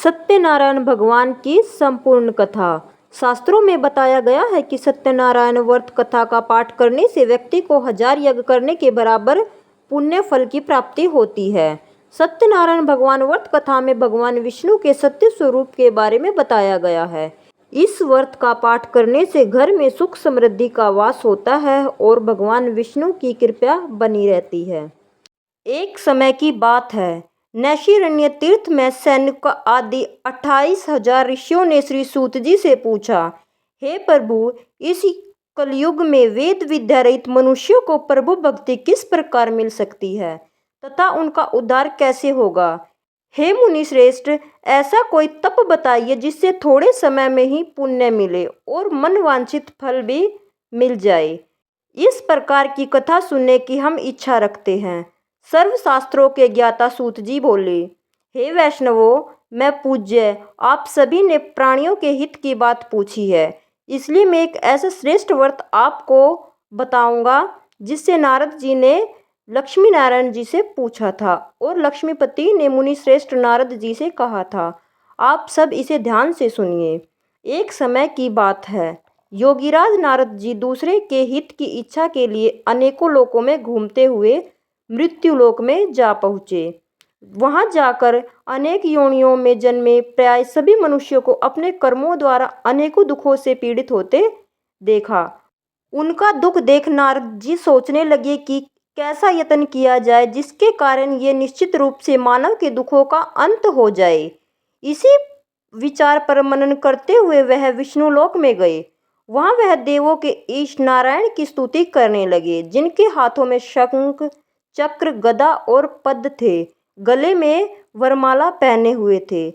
सत्यनारायण भगवान की संपूर्ण कथा। शास्त्रों में बताया गया है कि सत्यनारायण व्रत कथा का पाठ करने से व्यक्ति को 1000 यज्ञ करने के बराबर पुण्य फल की प्राप्ति होती है। सत्यनारायण भगवान व्रत कथा में भगवान विष्णु के सत्य स्वरूप के बारे में बताया गया है। इस व्रत का पाठ करने से घर में सुख समृद्धि का वास होता है और भगवान विष्णु की कृपा बनी रहती है। एक समय की बात है, नैशिरण्य तीर्थ में सैनिक आदि 28,000 ऋषियों ने श्री सूत जी से पूछा, हे प्रभु, इस कलयुग में वेद विद्या रहित मनुष्यों को प्रभु भक्ति किस प्रकार मिल सकती है तथा उनका उद्धार कैसे होगा। हे मुनि श्रेष्ठ, ऐसा कोई तप बताइए जिससे थोड़े समय में ही पुण्य मिले और मन वांछित फल भी मिल जाए। इस प्रकार की कथा सुनने की हम इच्छा रखते हैं। सर्वशास्त्रों के ज्ञाता सूत जी बोले, हे वैष्णवों, मैं पूज्य, आप सभी ने प्राणियों के हित की बात पूछी है, इसलिए मैं एक ऐसा श्रेष्ठ व्रत आपको बताऊंगा जिससे नारद जी ने लक्ष्मी नारायण जी से पूछा था और लक्ष्मीपति ने मुनि श्रेष्ठ नारद जी से कहा था। आप सब इसे ध्यान से सुनिए। एक समय की बात है, योगीराज नारद जी दूसरे के हित की इच्छा के लिए अनेकों लोकों में घूमते हुए मृत्युलोक में जा पहुँचे। वहां जाकर अनेक योनियों में जन्मे प्राय सभी मनुष्यों को अपने कर्मों द्वारा अनेकों दुखों से पीड़ित होते देखा। उनका दुख देख नारद जी सोचने लगे कि कैसा यत्न किया जाए जिसके कारण ये निश्चित रूप से मानव के दुखों का अंत हो जाए। इसी विचार पर मनन करते हुए वह विष्णुलोक में गए। वहां वह देवों के ईश नारायण की स्तुति करने लगे, जिनके हाथों में शंख चक्र गदा और पद्म थे, गले में वरमाला पहने हुए थे।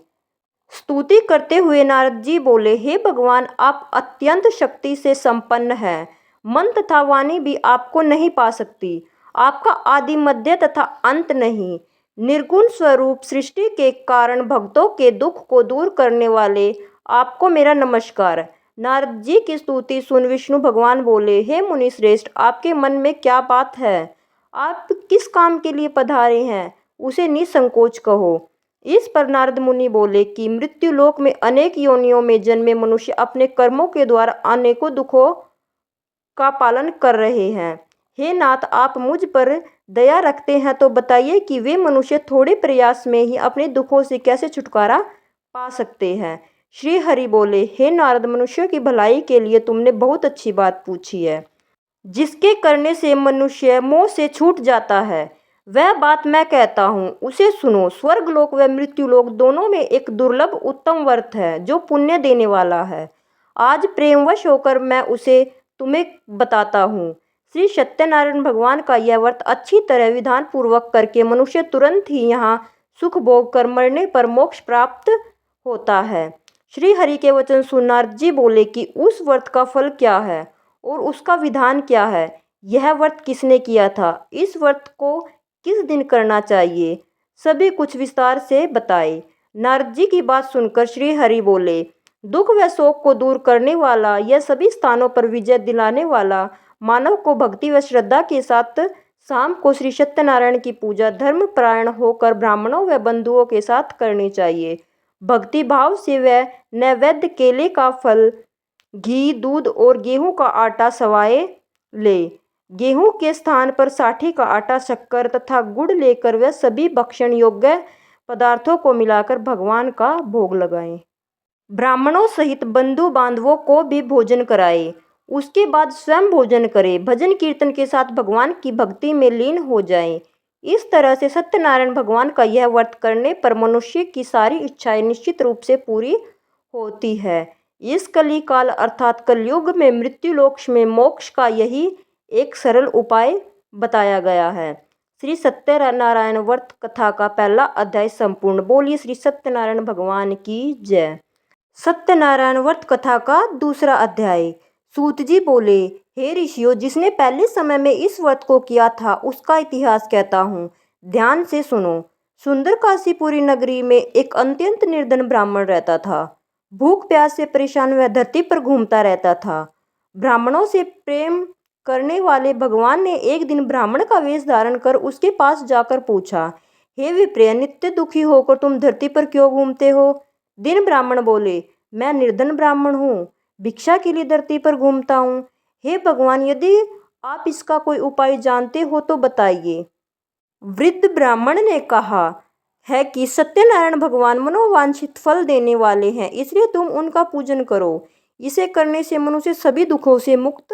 स्तुति करते हुए नारद जी बोले, हे भगवान, आप अत्यंत शक्ति से संपन्न हैं। मन तथा वाणी भी आपको नहीं पा सकती। आपका आदि मध्य तथा अंत नहीं। निर्गुण स्वरूप सृष्टि के कारण भक्तों के दुख को दूर करने वाले आपको मेरा नमस्कार। नारद जी की स्तुति सुन विष्णु भगवान बोले, हे मुनि श्रेष्ठ, आपके मन में क्या बात है? आप किस काम के लिए पधारे हैं, उसे निसंकोच कहो। इस पर नारद मुनि बोले कि मृत्युलोक में अनेक योनियों में जन्मे मनुष्य अपने कर्मों के द्वारा अनेकों दुखों का पालन कर रहे हैं। हे नाथ, आप मुझ पर दया रखते हैं तो बताइए कि वे मनुष्य थोड़े प्रयास में ही अपने दुखों से कैसे छुटकारा पा सकते हैं। श्री हरि बोले, हे नारद, मनुष्यों की भलाई के लिए तुमने बहुत अच्छी बात पूछी है। जिसके करने से मनुष्य मोह से छूट जाता है, वह बात मैं कहता हूँ, उसे सुनो। स्वर्गलोक व मृत्युलोक दोनों में एक दुर्लभ उत्तम व्रत है जो पुण्य देने वाला है। आज प्रेमवश होकर मैं उसे तुम्हें बताता हूँ। श्री सत्यनारायण भगवान का यह व्रत अच्छी तरह विधान पूर्वक करके मनुष्य तुरंत ही यहाँ सुख भोग कर मरने पर मोक्ष प्राप्त होता है। श्री हरि के वचन सुन नारद जी बोले कि उस व्रत का फल क्या है और उसका विधान क्या है। यह व्रत किसने किया था, इस व्रत को किस दिन करना चाहिए, सभी कुछ विस्तार से बताए। नारद जी की बात सुनकर श्री हरि बोले, दुख व शोक को दूर करने वाला, यह सभी स्थानों पर विजय दिलाने वाला मानव को भक्ति व श्रद्धा के साथ शाम को श्री सत्यनारायण की पूजा धर्म परायण होकर ब्राह्मणों व बंधुओं के साथ करनी चाहिए। भक्ति भाव से वह नैवेद्य केले का फल, घी, दूध और गेहूं का आटा सवाए ले। गेहूं के स्थान पर साठी का आटा, शक्कर तथा गुड़ लेकर वह सभी भक्षण योग्य पदार्थों को मिलाकर भगवान का भोग लगाएं। ब्राह्मणों सहित बंधु बांधवों को भी भोजन कराए। उसके बाद स्वयं भोजन करे। भजन कीर्तन के साथ भगवान की भक्ति में लीन हो जाएं। इस तरह से सत्यनारायण भगवान का यह व्रत करने पर मनुष्य की सारी इच्छाएं निश्चित रूप से पूरी होती है। इस कली काल अर्थात कलयुग में मृत्युलोक में मोक्ष का यही एक सरल उपाय बताया गया है। श्री सत्यनारायण व्रत कथा का पहला अध्याय संपूर्ण। बोलिए श्री सत्यनारायण भगवान की जय। सत्यनारायण व्रत कथा का दूसरा अध्याय। सूत जी बोले, हे ऋषियों, जिसने पहले समय में इस व्रत को किया था उसका इतिहास कहता हूँ, ध्यान से सुनो। सुंदर काशीपुरी नगरी में एक अत्यंत निर्धन ब्राह्मण रहता था। भूख प्यास से परेशान वह धरती पर घूमता रहता था। ब्राह्मणों से प्रेम करने वाले भगवान ने एक दिन ब्राह्मण का वेश धारण कर उसके पास जाकर पूछा, हे विप्रिय, नित्य दुखी होकर तुम धरती पर क्यों घूमते हो? दीन ब्राह्मण बोले, मैं निर्धन ब्राह्मण हूँ, भिक्षा के लिए धरती पर घूमता हूँ। हे भगवान, यदि आप इसका कोई उपाय जानते हो तो बताइए। वृद्ध ब्राह्मण ने कहा है कि सत्यनारायण भगवान मनोवांछित फल देने वाले हैं, इसलिए तुम उनका पूजन करो। इसे करने से मनुष्य सभी दुखों से मुक्त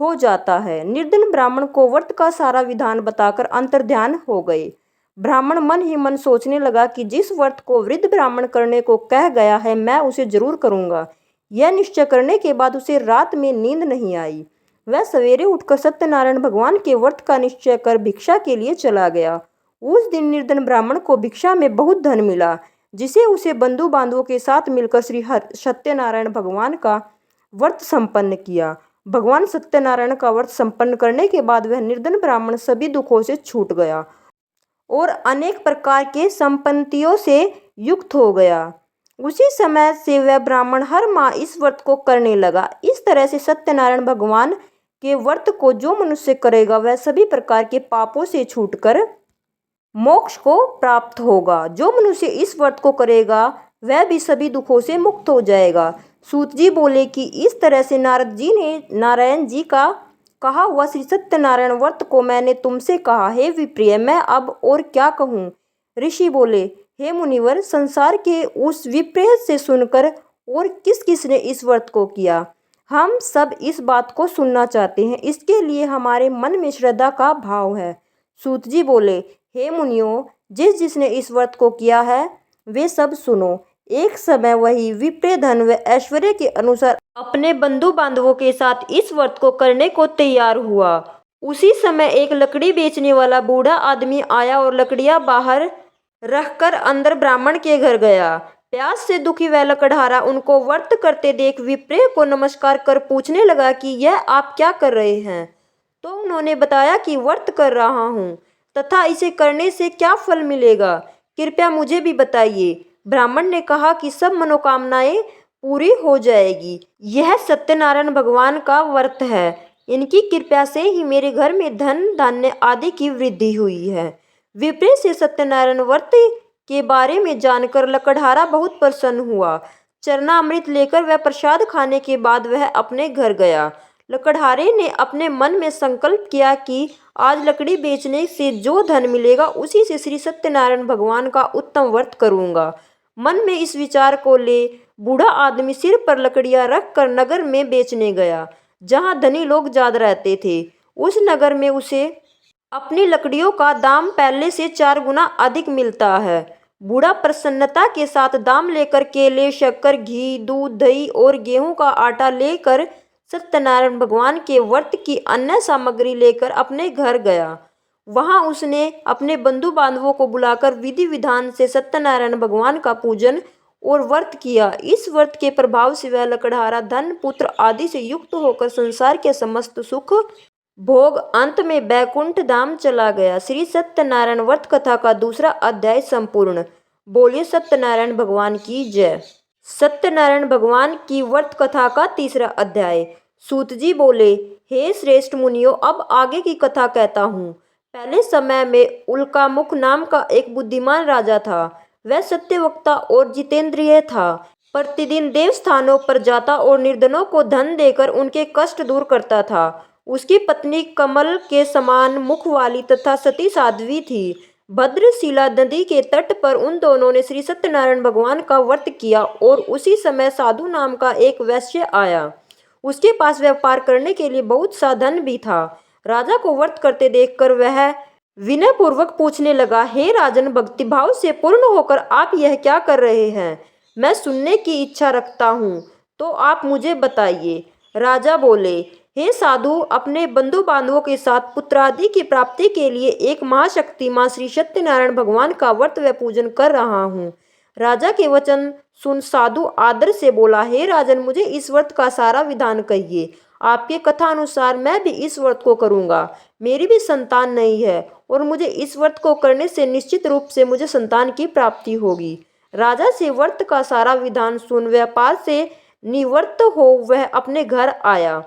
हो जाता है। निर्धन ब्राह्मण को व्रत का सारा विधान बताकर अंतर्ध्यान हो गए। ब्राह्मण मन ही मन सोचने लगा कि जिस व्रत को वृद्ध ब्राह्मण करने को कह गया है, मैं उसे जरूर करूंगा। यह निश्चय करने के बाद उसे रात में नींद नहीं आई। वह सवेरे उठकर सत्यनारायण भगवान के व्रत का निश्चय कर भिक्षा के लिए चला गया। उस दिन निर्धन ब्राह्मण को भिक्षा में बहुत धन मिला, जिसे उसे बंधु बांधवों के साथ मिलकर श्री सत्यनारायण भगवान का व्रत संपन्न किया। भगवान सत्यनारायण का व्रत संपन्न करने के बाद वह निर्धन ब्राह्मण सभी दुखों से छूट गया और अनेक प्रकार के संपत्तियों से युक्त हो गया। उसी समय से वह ब्राह्मण हर माह इस व्रत को करने लगा। इस तरह से सत्यनारायण भगवान के व्रत को जो मनुष्य करेगा वह सभी प्रकार के पापों से छूटकर मोक्ष को प्राप्त होगा। जो मनुष्य इस व्रत को करेगा वह भी सभी दुखों से मुक्त हो जाएगा। सूत जी बोले कि इस तरह से नारद जी ने नारायण जी का कहा हुआ श्री सत्यनारायण व्रत को मैंने तुमसे कहा। हे विप्रिय, मैं अब और क्या कहूँ। ऋषि बोले, हे मुनिवर, संसार के उस विप्रिय से सुनकर और किस किस ने इस व्रत को किया, हम सब इस बात को सुनना चाहते हैं। इसके लिए हमारे मन में श्रद्धा का भाव है। सूत जी बोले, हे मुनियों, जिस जिसने इस व्रत को किया है वे सब सुनो। एक समय वही विप्रिय धन व ऐश्वर्य के अनुसार अपने बंधु बांधवों के साथ इस व्रत को करने को तैयार हुआ। उसी समय एक लकड़ी बेचने वाला बूढ़ा आदमी आया और लकड़ियां बाहर रखकर अंदर ब्राह्मण के घर गया। प्यास से दुखी वह लकड़हारा उनको व्रत करते देख विप्रिय को नमस्कार कर पूछने लगा कि यह आप क्या कर रहे हैं। तो उन्होंने बताया कि व्रत कर रहा हूँ तथा इसे करने से क्या फल मिलेगा, कृपया मुझे भी बताइए। ब्राह्मण ने कहा कि सब मनोकामनाएं पूरी हो जाएगी। यह सत्यनारायण भगवान का व्रत है, इनकी कृपा से ही मेरे घर में धन धान्य आदि की वृद्धि हुई है। विप्रिय से सत्यनारायण व्रत के बारे में जानकर लकड़हारा बहुत प्रसन्न हुआ। चरणामृत लेकर वह प्रसाद खाने के बाद वह अपने घर गया। लकड़हारे ने अपने मन में संकल्प किया कि आज लकड़ी बेचने से जो धन मिलेगा उसी से श्री सत्यनारायण भगवान का उत्तम व्रत करूंगा। मन में इस विचार को ले बूढ़ा आदमी सिर पर लकड़ियां रखकर नगर में बेचने गया, जहां धनी लोग ज्यादा रहते थे। उस नगर में उसे अपनी लकड़ियों का दाम पहले से 4 गुना अधिक मिलता है। बूढ़ा प्रसन्नता के साथ दाम लेकर केले, शक्कर, घी, दूध, दही और गेहूं का आटा लेकर सत्यनारायण भगवान के व्रत की अन्य सामग्री लेकर अपने घर गया। वहां उसने अपने बंधु बांधवों को बुलाकर विधि विधान से सत्यनारायण भगवान का पूजन और व्रत किया। इस व्रत के प्रभाव से वह लकड़हारा धन, पुत्र आदि से युक्त होकर संसार के समस्त सुख भोग अंत में बैकुंठ धाम चला गया। श्री सत्यनारायण व्रत कथा का दूसरा अध्याय संपूर्ण। बोलिए सत्यनारायण भगवान की जय। सत्यनारायण भगवान की व्रत कथा का तीसरा अध्याय। सूत जी बोले, हे श्रेष्ठ मुनियों, अब आगे की कथा कहता हूँ। पहले समय में उल्कामुख नाम का एक बुद्धिमान राजा था। वह सत्यवक्ता और जितेंद्रिय था। प्रतिदिन देवस्थानों पर जाता और निर्धनों को धन देकर उनके कष्ट दूर करता था। उसकी पत्नी कमल के समान मुख वाली तथा सती साध्वी थी। भद्रशिला नदी के तट पर उन दोनों ने श्री सत्यनारायण भगवान का व्रत किया और उसी समय साधु नाम का एक वैश्य आया। उसके पास व्यापार करने के लिए बहुत सा धन भी था। राजा को व्रत करते देखकर वह विनय पूर्वक पूछने लगा, हे राजन, भक्तिभाव से पूर्ण होकर आप यह क्या कर रहे हैं? मैं सुनने की इच्छा रखता हूँ, तो आप मुझे बताइए। राजा बोले, हे साधु, अपने बंधु बांधवों के साथ पुत्रादि की प्राप्ति के लिए एक महाशक्तिमान श्री सत्यनारायण भगवान का व्रत व पूजन कर रहा हूँ। राजा के वचन सुन साधु आदर से बोला, हे राजन, मुझे इस व्रत का सारा विधान कहिए। आपके कथा अनुसार मैं भी इस व्रत को करूंगा। मेरी भी संतान नहीं है और मुझे इस व्रत को करने से निश्चित रूप से मुझे संतान की प्राप्ति होगी। राजा से व्रत का सारा विधान सुन व्यापार से निवृत्त हो वह अपने घर आया।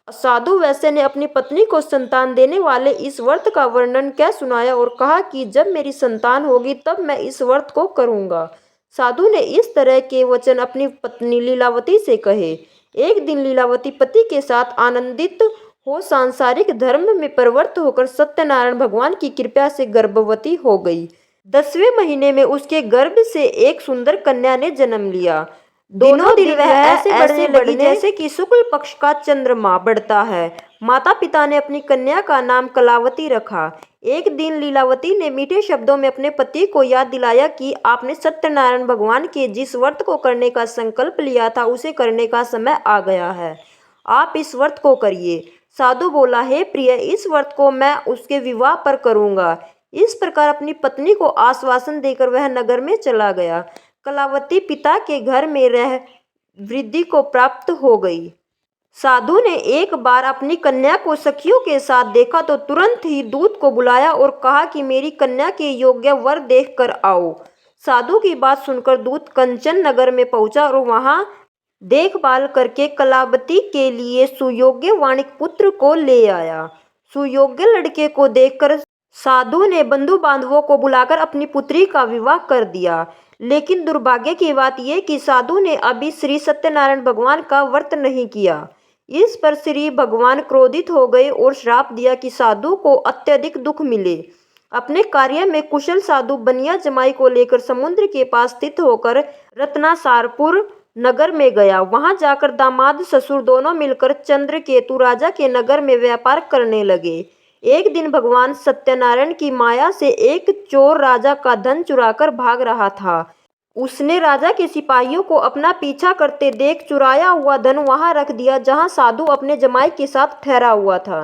साधु वैश्य ने अपनी पत्नी को संतान देने वाले इस व्रत का वर्णन कह सुनाया और कहा कि जब मेरी संतान होगी तब मैं इस व्रत को करूंगा। साधु ने इस तरह के वचन अपनी पत्नी लीलावती से कहे। एक दिन लीलावती पति के साथ आनंदित हो सांसारिक धर्म में प्रवृत्त होकर सत्यनारायण भगवान की कृपा से गर्भवती हो गई। 10वें महीने में उसके गर्भ से एक सुंदर कन्या ने जन्म लिया। दिनों दिन वह ऐसे बढ़ने लगी जैसे कि शुक्ल पक्ष का चंद्रमा बढ़ता है। माता पिता ने अपनी कन्या का नाम कलावती रखा। एक दिन लीलावती ने मीठे शब्दों में अपने पति को याद दिलाया कि आपने सत्यनारायण भगवान के जिस व्रत को करने का संकल्प लिया था उसे करने का समय आ गया है। आप इस व्रत को करिए। साधु बोला, हे प्रिय, इस व्रत को मैं उसके विवाह पर करूंगा। इस प्रकार अपनी पत्नी को आश्वासन देकर वह नगर में चला गया। कलावती पिता के घर में रह वृद्धि को प्राप्त हो गई। साधु ने एक बार अपनी कन्या को सखियों के साथ देखा तो तुरंत ही दूत को बुलाया और कहा कि मेरी कन्या के योग्य वर देख कर आओ। साधु की बात सुनकर दूत कंचन नगर में पहुंचा और वहां देखभाल करके कलावती के लिए सुयोग्य वाणिक पुत्र को ले आया। सुयोग्य लड़के को देखकर साधु ने बंधु बांधवों को बुलाकर अपनी पुत्री का विवाह कर दिया। लेकिन दुर्भाग्य की बात यह कि साधु ने अभी श्री सत्यनारायण भगवान का व्रत नहीं किया। इस पर श्री भगवान क्रोधित हो गए और श्राप दिया कि साधु को अत्यधिक दुख मिले। अपने कार्य में कुशल साधु बनिया जमाई को लेकर समुद्र के पास स्थित होकर रत्नासारपुर नगर में गया। वहां जाकर दामाद ससुर दोनों मिलकर चंद्रकेतु राजा के नगर में व्यापार करने लगे। एक दिन भगवान सत्यनारायण की माया से एक चोर राजा का धन चुराकर भाग रहा था। उसने राजा के सिपाहियों को अपना पीछा करते देख चुराया हुआ धन वहां रख दिया जहां साधु अपने जमाई के साथ ठहरा हुआ था।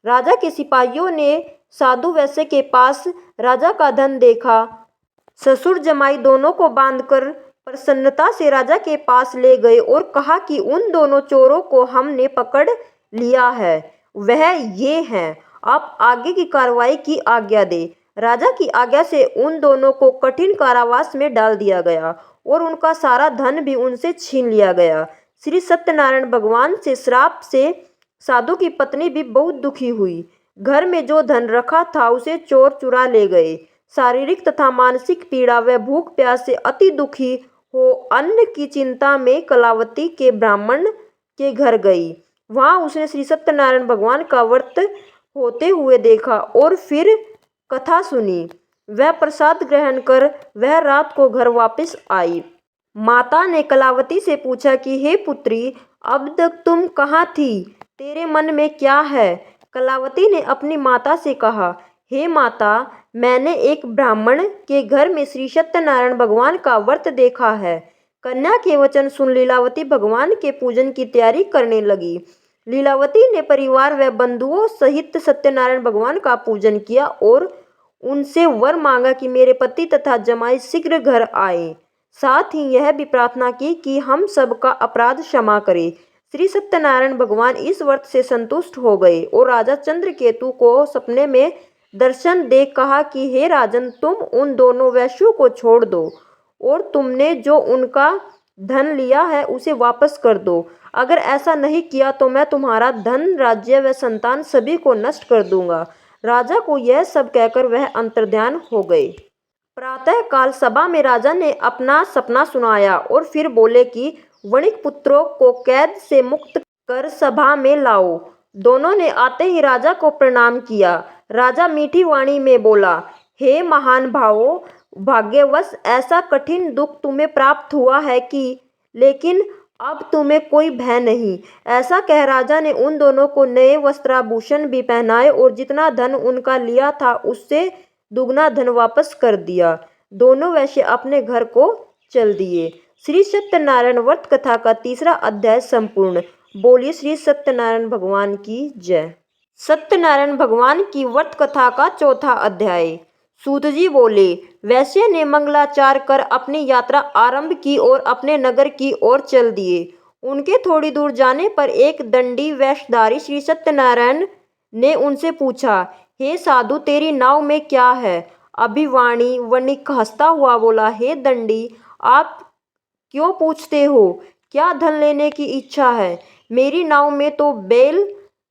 राजा के सिपाहियों ने साधु वैश्य के पास राजा का धन देखा। ससुर जमाई दोनों को बांधकर प्रसन्नता से राजा के पास ले गए और कहा कि उन दोनों चोरों को हमने पकड़ लिया है, वह ये हैं, आप आगे की कार्रवाई की आज्ञा दे। राजा की आज्ञा से उन दोनों को कठिन कारावास में डाल दिया गया और उनका सारा धन भी उनसे छीन लिया गया। श्री सत्यनारायण भगवान से श्राप से साधु की पत्नी भी बहुत दुखी हुई। घर में जो धन रखा था उसे चोर चुरा ले गए। शारीरिक तथा मानसिक पीड़ा व भूख प्यास से अति दुखी हो अन्न की चिंता में कलावती के ब्राह्मण के घर गई। वहां उसने श्री सत्यनारायण भगवान का व्रत होते हुए देखा और फिर कथा सुनी। वह प्रसाद ग्रहण कर वह रात को घर वापस आई। माता ने कलावती से पूछा कि हे पुत्री, अब तक तुम कहाँ थी? तेरे मन में क्या है? कलावती ने अपनी माता से कहा, हे माता, मैंने एक ब्राह्मण के घर में श्री सत्यनारायण भगवान का व्रत देखा है। कन्या के वचन सुन लीलावती भगवान के पूजन की तैयारी करने लगी। लीलावती ने परिवार व बंधुओं सहित सत्यनारायण भगवान का पूजन किया और उनसे वर मांगा कि मेरे पति तथा जमाई शीघ्र घर आए। साथ ही यह भी प्रार्थना की कि हम सब का अपराध क्षमा करे। श्री सत्यनारायण भगवान इस व्रत से संतुष्ट हो गए और राजा चंद्रकेतु को सपने में दर्शन दे कहा कि हे राजन, तुम उन दोनों वैश्यों को छोड़ दो और तुमने जो उनका धन लिया है उसे वापस कर दो। अगर ऐसा नहीं किया तो मैं तुम्हारा धन, राज्य व संतान सभी को नष्ट कर दूंगा। राजा को यह सब कहकर वह अंतर्ध्यान हो गए। प्रातः काल सभा में राजा ने अपना सपना सुनाया और फिर बोले कि वणिक पुत्रों को कैद से मुक्त कर सभा में लाओ। दोनों ने आते ही राजा को प्रणाम किया। राजा मीठी वाणी में बोला, हे महान भावों, भाग्यवश ऐसा कठिन दुख तुम्हें प्राप्त हुआ है कि लेकिन अब तुम्हें कोई भय नहीं। ऐसा कह राजा ने उन दोनों को नए वस्त्राभूषण भी पहनाए और जितना धन उनका लिया था उससे दुगना धन वापस कर दिया। दोनों वैश्य अपने घर को चल दिए। श्री सत्यनारायण व्रत कथा का 3रा अध्याय संपूर्ण। बोलिए श्री सत्यनारायण भगवान की जय। सत्यनारायण भगवान की व्रत कथा का 4था अध्याय। सूत जी बोले, वैश्य ने मंगलाचार कर अपनी यात्रा आरंभ की और अपने नगर की ओर चल दिए। उनके थोड़ी दूर जाने पर एक दंडी वेशधारी श्री सत्यनारायण ने उनसे पूछा, हे साधु, तेरी नाव में क्या है? अभिवाणी वणिक हंसता हुआ बोला, हे दंडी, आप क्यों पूछते हो? क्या धन लेने की इच्छा है? मेरी नाव में तो बेल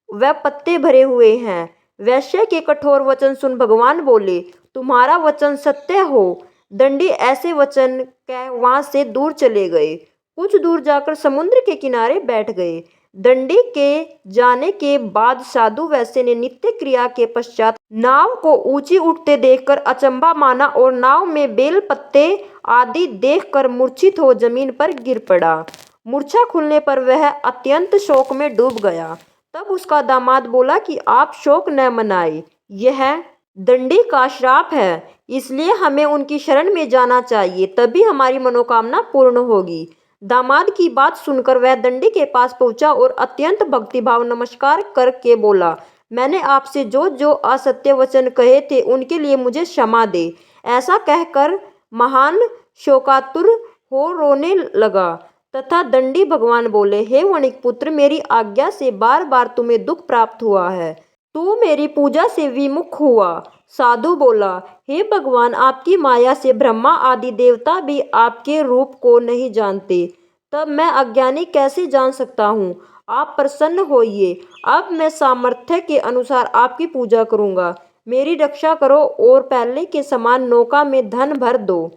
व पत्ते भरे हुए हैं। वैश्य के कठोर वचन सुन भगवान बोले, तुम्हारा वचन सत्य हो। दंडी ऐसे वचन कह वहां से दूर चले गए। कुछ दूर जाकर समुद्र के किनारे बैठ गए। दंडी के जाने के बाद साधु वैश्य ने नित्य क्रिया के पश्चात नाव को ऊंची उठते देखकर अचंभा माना और नाव में बेल पत्ते आदि देखकर मूर्छित हो जमीन पर गिर पड़ा। मूर्छा खुलने पर वह अत्यंत शोक में डूब गया। तब उसका दामाद बोला कि आप शोक न मनाएं, यह दंडी का श्राप है, इसलिए हमें उनकी शरण में जाना चाहिए, तभी हमारी मनोकामना पूर्ण होगी। दामाद की बात सुनकर वह दंडी के पास पहुंचा और अत्यंत भक्तिभाव नमस्कार करके बोला, मैंने आपसे जो जो असत्य वचन कहे थे उनके लिए मुझे क्षमा दे। ऐसा कहकर महान शोकातुर हो रोने लगा। तथा दंडी भगवान बोले, हे वणिक पुत्र, मेरी आज्ञा से बार बार तुम्हें दुख प्राप्त हुआ है, तू मेरी पूजा से विमुख हुआ। साधु बोला, हे भगवान, आपकी माया से ब्रह्मा आदि देवता भी आपके रूप को नहीं जानते, तब मैं अज्ञानी कैसे जान सकता हूँ। आप प्रसन्न होइए, अब मैं सामर्थ्य के अनुसार आपकी पूजा करूँगा। मेरी रक्षा करो और पहले के समान नौका में धन भर दो।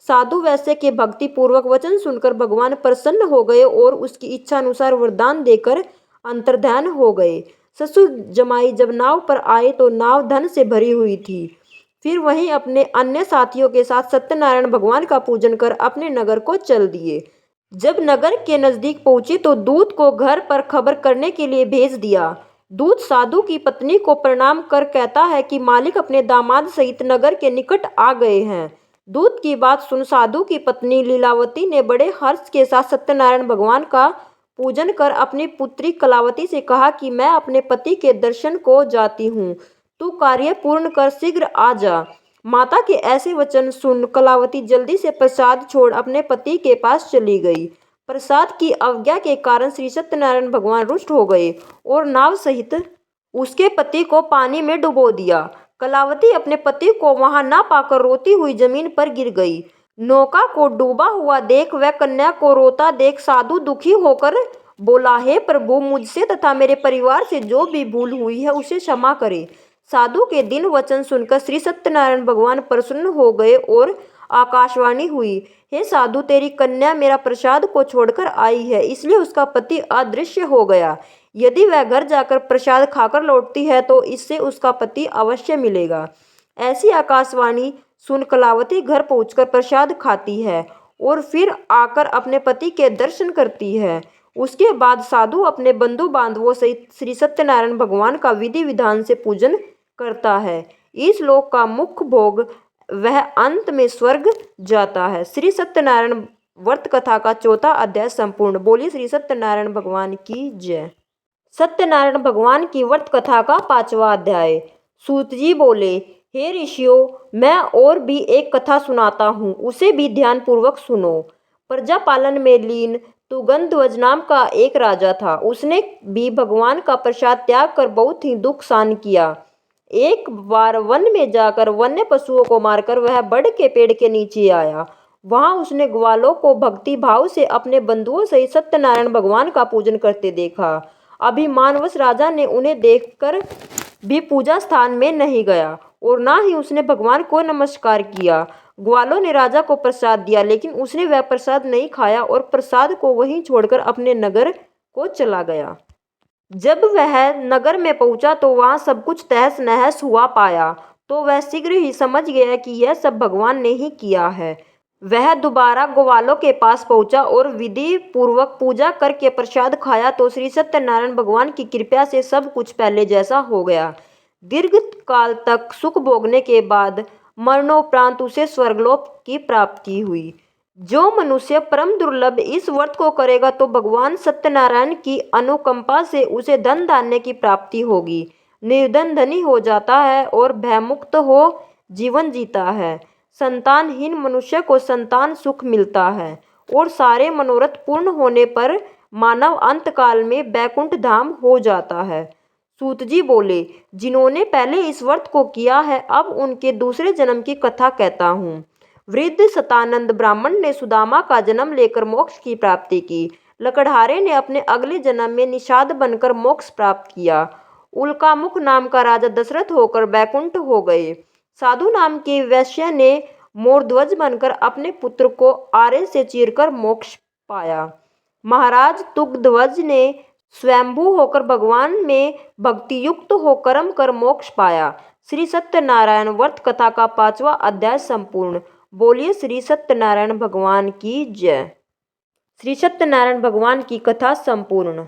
साधु वैश्य के भक्ति पूर्वक वचन सुनकर भगवान प्रसन्न हो गए और उसकी इच्छा अनुसार वरदान देकर अंतर्ध्यान हो गए। ससुर जमाई जब नाव पर आए तो नाव धन से भरी हुई थी। फिर वहीं अपने अन्य साथियों के साथ सत्यनारायण भगवान का पूजन कर अपने नगर को चल दिए। जब नगर के नजदीक पहुंचे तो दूत को घर पर खबर करने के लिए भेज दिया। दूत साधु की पत्नी को प्रणाम कर कहता है कि मालिक अपने दामाद सहित नगर के निकट आ गए हैं। दूत की बात सुन साधु की पत्नी लीलावती ने बड़े हर्ष के साथ सत्यनारायण भगवान का पूजन कर अपनी पुत्री कलावती से कहा कि मैं अपने पति के दर्शन को जाती हूँ, तू कार्य पूर्ण कर शीघ्र आ जा। माता के ऐसे वचन सुन कलावती जल्दी से प्रसाद छोड़ अपने पति के पास चली गई। प्रसाद की अवज्ञा के कारण श्री सत्यनारायण भगवान रुष्ट हो गए और नाव सहित उसके पति को पानी में डुबो दिया। कलावती अपने पति को वहां न पाकर रोती हुई जमीन पर गिर गई। नौका को डूबा हुआ देख वह कन्या को रोता देख साधु दुखी होकर बोला, हे प्रभु, मुझसे तथा मेरे परिवार से जो भी भूल हुई है उसे क्षमा करे। साधु के दिन वचन सुनकर श्री सत्यनारायण भगवान प्रसन्न हो गए और आकाशवाणी हुई, हे साधु, तेरी कन्या मेरा प्रसाद को छोड़कर आई है, इसलिए उसका पति अदृश्य हो गया। यदि वह घर जाकर प्रसाद खाकर लौटती है तो इससे उसका पति अवश्य मिलेगा। ऐसी आकाशवाणी सुन कलावती घर पहुंचकर प्रसाद खाती है और फिर आकर अपने पति के दर्शन करती है। उसके बाद साधु अपने बंधु बांधवों सहित श्री सत्यनारायण भगवान का विधि विधान से पूजन करता है। इस लोक का मुख्य भोग वह अंत में स्वर्ग जाता है। श्री सत्यनारायण व्रत कथा का चौथा अध्याय संपूर्ण। बोलिए श्री सत्यनारायण भगवान की जय। सत्यनारायण भगवान की व्रत कथा का 5वां अध्याय। सूत जी बोले, हे ऋषियों, मैं और भी एक कथा सुनाता हूँ, उसे भी ध्यान पूर्वक सुनो। प्रजा पालन में लीन तुगंध्वज नाम का एक राजा था। उसने भी भगवान का प्रसाद त्याग कर बहुत ही दुख सहन किया। एक बार वन में जाकर वन्य पशुओं को मारकर वह बड़ के पेड़ के नीचे आया। वहां उसने ग्वालों को भक्ति भाव से अपने बंधुओं सहित सत्यनारायण भगवान का पूजन करते देखा। अभिमानवश राजा ने उन्हें देखकर भी पूजा स्थान में नहीं गया और ना ही उसने भगवान को नमस्कार किया। ग्वालों ने राजा को प्रसाद दिया, लेकिन उसने वह प्रसाद नहीं खाया और प्रसाद को वहीं छोड़कर अपने नगर को चला गया। जब वह नगर में पहुंचा तो वहां सब कुछ तहस नहस हुआ पाया, तो वह शीघ्र ही समझ गया कि यह सब भगवान ने ही किया है। वह दोबारा ग्वालों के पास पहुंचा और विधि पूर्वक पूजा करके प्रसाद खाया तो श्री सत्यनारायण भगवान की कृपा से सब कुछ पहले जैसा हो गया। दीर्घ काल तक सुख भोगने के बाद मरणोपरांत उसे स्वर्गलोक की प्राप्ति हुई। जो मनुष्य परम दुर्लभ इस व्रत को करेगा तो भगवान सत्यनारायण की अनुकंपा से उसे धन धान्य की प्राप्ति होगी। निर्धन धनी हो जाता है और भयमुक्त हो जीवन जीता है। संतानहीन मनुष्य को संतान सुख मिलता है और सारे मनोरथ पूर्ण होने पर मानव अंतकाल में बैकुंठ धाम हो जाता है। सूत जी बोले, जिन्होंने पहले इस व्रत को किया है, अब उनके दूसरे जन्म की कथा कहता हूँ। वृद्ध सतानंद ब्राह्मण ने सुदामा का जन्म लेकर मोक्ष की प्राप्ति की। लकड़हारे ने अपने अगले जन्म में निषाद बनकर मोक्ष प्राप्त किया। उल्कामुख नाम का राजा दशरथ होकर बैकुंठ हो गए। साधु नाम के वैश्य ने मोरध्वज बनकर अपने पुत्र को आरे से चीरकर मोक्ष पाया। महाराज तुंगध्वज ने स्वयंभू होकर भगवान में भक्तियुक्त हो कर्म कर मोक्ष पाया। श्री सत्यनारायण व्रत कथा का 5वां अध्याय संपूर्ण। बोलिए श्री सत्यनारायण भगवान की जय। श्री सत्यनारायण भगवान की कथा संपूर्ण।